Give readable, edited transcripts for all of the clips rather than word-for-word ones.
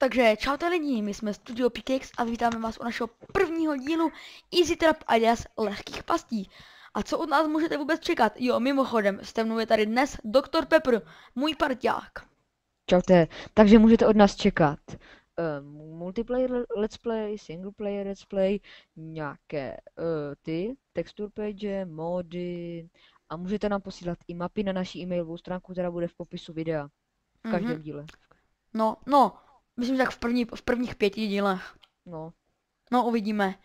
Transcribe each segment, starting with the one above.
Takže čaute lidi, my jsme Studio Pickaxe a vítáme vás u našeho prvního dílu Easy Trap Ideas lehkých pastí. A co od nás můžete vůbec čekat? Jo, mimochodem, se mnou je tady dnes Dr. Pepper, můj parťák. Čaute, takže můžete od nás čekat multiplayer let's play, single player let's play, nějaké texture page, mody a můžete nám posílat i mapy na naši e-mailovou stránku, která bude v popisu videa. V každém díle. No, myslím, že tak v prvních 5 dílech. No, uvidíme.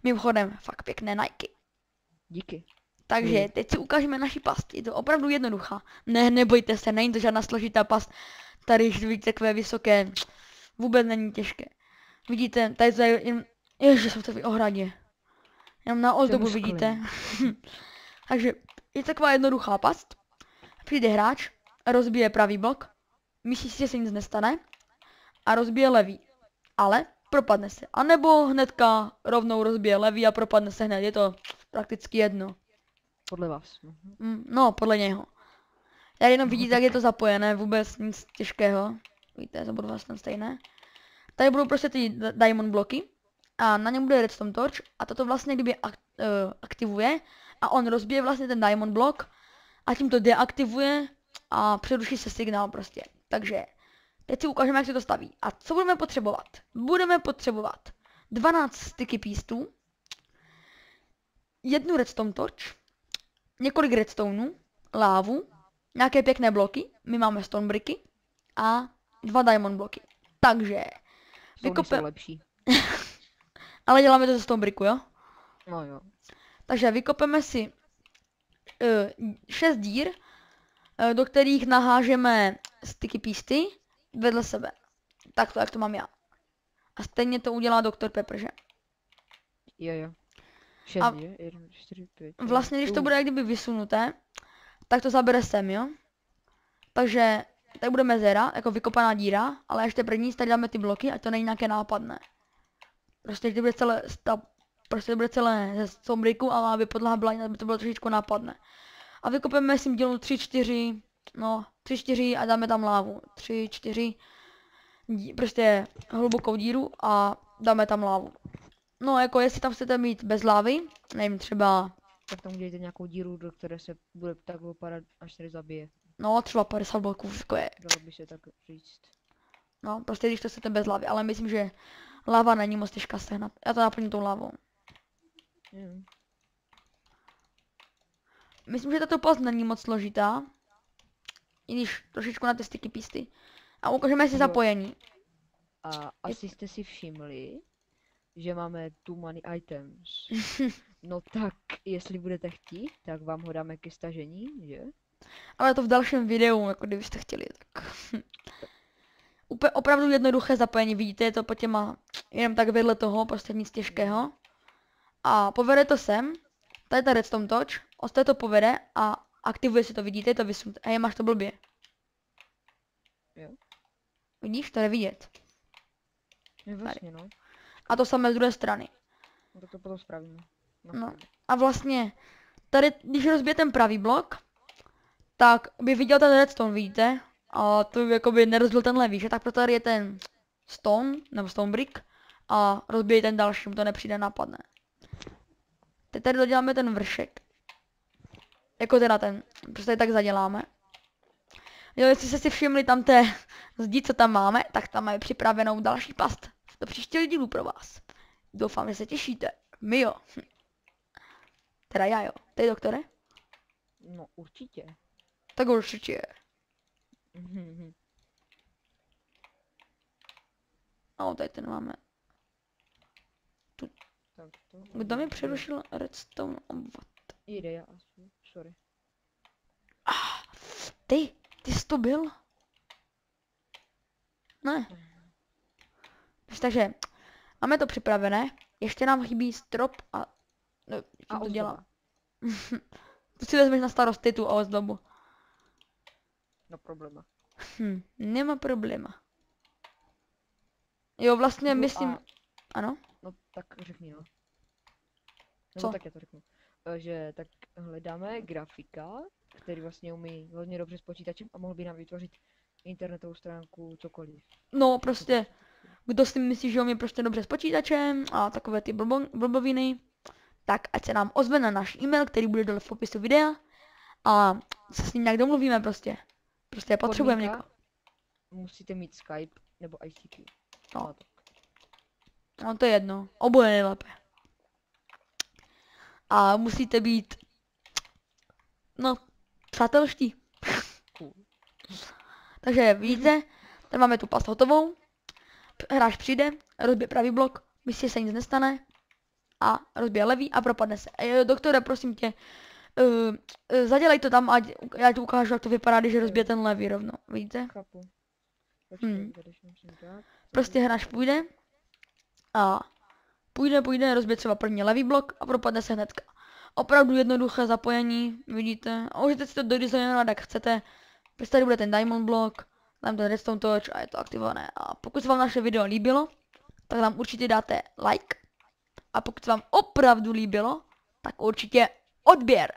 Mimochodem, fakt pěkné Nike. Díky. Takže teď si ukážeme naši past, je to opravdu jednoduchá. Ne, nebojte se, není to žádná složitá past. Tady vidíte takové vysoké, vůbec není těžké. Vidíte, tady to je jen, ježiš, jsou to v ohradě. Jenom na ozdobu vidíte. Takže je taková jednoduchá past. Přijde hráč, rozbije pravý blok, myslí si, že se nic nestane a rozbije levý. Ale propadne se. A nebo hnedka rovnou rozbije levý a propadne se hned, je to prakticky jedno. Podle vás. No, podle něho. Tady jenom vidíte, jak je to zapojené, vůbec nic těžkého. Víte, to budou vlastně stejné. Tady budou prostě ty diamond bloky a na něm bude redstone torch a toto vlastně kdyby aktivuje a on rozbije vlastně ten diamond blok a tím to deaktivuje a přeruší se signál prostě. Takže teď si ukážeme, jak se to staví. A co budeme potřebovat? Budeme potřebovat 12 sticky pístů, jednu redstone torch, několik redstoneů, lávu, nějaké pěkné bloky, my máme stone bricky a 2 diamond bloky. Takže Jsou lepší. Ale děláme to ze stone bricku, jo? No jo. Takže vykopeme si 6 dír, do kterých nahážeme sticky písty vedle sebe. Takto, jak to mám já. A stejně to udělá Dr. Pepper, že? Jo. 6 dír, 1, 4, 5. Vlastně, když to bude jak kdyby vysunuté, tak to zabere sem, jo? Takže tady bude mezera, jako vykopaná díra, ale ještě první tady dáme ty bloky, ať to není nějaké nápadné. Prostě to bude celé, prostě to bude celé ze sombriku, ale aby podlaha byla, aby to bylo trošičku nápadné. A vykopeme si dílu 3, 4, no 3, 4 a dáme tam lávu. 3, 4, prostě hlubokou díru a dáme tam lávu. No jako jestli tam chcete mít bez lávy, nevím, třeba... Tak tam udělejte nějakou díru, do které se bude tak vypadat, až se zabije. No třeba 50 bloků, jako je. Dalo by se tak říct. No prostě když to chcete bez lávy, ale myslím, že láva není moc těžká sehnat. Já to naplním tou lávou. Myslím, že tato past není moc složitá. I když trošičku na ty sticky písty. A ukážeme si zapojení. A asi jste si všimli, že máme too many items. No tak, jestli budete chtít, tak vám ho dáme ke stažení, že? Ale to v dalším videu, jako kdybyste chtěli, tak... Úplně opravdu jednoduché zapojení, vidíte, je to po těma, jenom tak vedle toho, prostě nic těžkého. A povede to sem, tady je ta redstone torch, ostatně to povede a aktivuje si to, vidíte, je to vysunuté. Hej, máš to blbě. Jo. Vidíš, to je vidět. Je vlastně, no. A to samé z druhé strany. No to potom spravíme. No. A vlastně, tady, když rozbije ten pravý blok, tak by viděl ten redstone, vidíte? A to by jakoby nerozbil ten levý, že? Tak proto tady je ten stone, nebo stone brick a rozbije ten další, mu to nepřijde napadne. Teď tady doděláme ten vršek. Jako teda ten, prostě tak zaděláme. Jo, jestli jste si všimli tam té zdi, co tam máme, tak tam máme připravenou další past do příštího dílu pro vás. Doufám, že se těšíte. My jo. Teda já jo. Ty, doktore? No určitě. Tak určitě. No, tady ten máme. Tu. Kdo mi přerušil redstone obvod? Jde, já sorry. Ty jsi to byl? Ne. Takže, máme to připravené. Ještě nám chybí strop a... No, a to dělá. Tu si vezmeš na starost ty tu ozdobu. No problema. Nemá problema. Jo, vlastně no myslím... Ano? No tak řekni, no. Co? Tak já to řeknu. Že tak hledáme grafika, který vlastně umí hodně dobře s počítačem a mohl by nám vytvořit internetovou stránku cokoliv. No prostě, kdo si myslí, že on je prostě dobře s počítačem a takové ty blboviny, tak ať se nám ozve na náš e-mail, který bude dole v popisu videa a se s ním nějak domluvíme prostě. Prostě potřebujeme Podmínka, někoho. musíte mít Skype nebo ICQ. No. No, tak. No to je jedno, oboje nejlépe. A musíte být, no, přátelští. Cool. Takže vidíte, tady máme tu past hotovou. Hráč přijde, rozbije pravý blok, myslí, že se nic nestane a rozbije levý a propadne se. Doktore, prosím tě, zadělej to tam, ať já ti ukážu, jak to vypadá, když rozbije ten levý rovno. Vidíte? Chápu. Hmm. Počkej, tady musím dát. Prostě hráč půjde a půjde, rozbije třeba první levý blok a propadne se hnedka. Opravdu jednoduché zapojení, vidíte? A můžete si to dodesignovat, jak chcete. Prostě tady bude ten diamond blok, tam ten redstone touch a je to aktivované. A pokud se vám naše video líbilo, tak nám určitě dáte like. A pokud se vám opravdu líbilo, tak určitě odběr.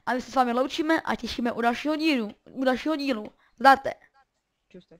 A my se s vámi loučíme a těšíme u dalšího dílu. Zdáte. Čuste.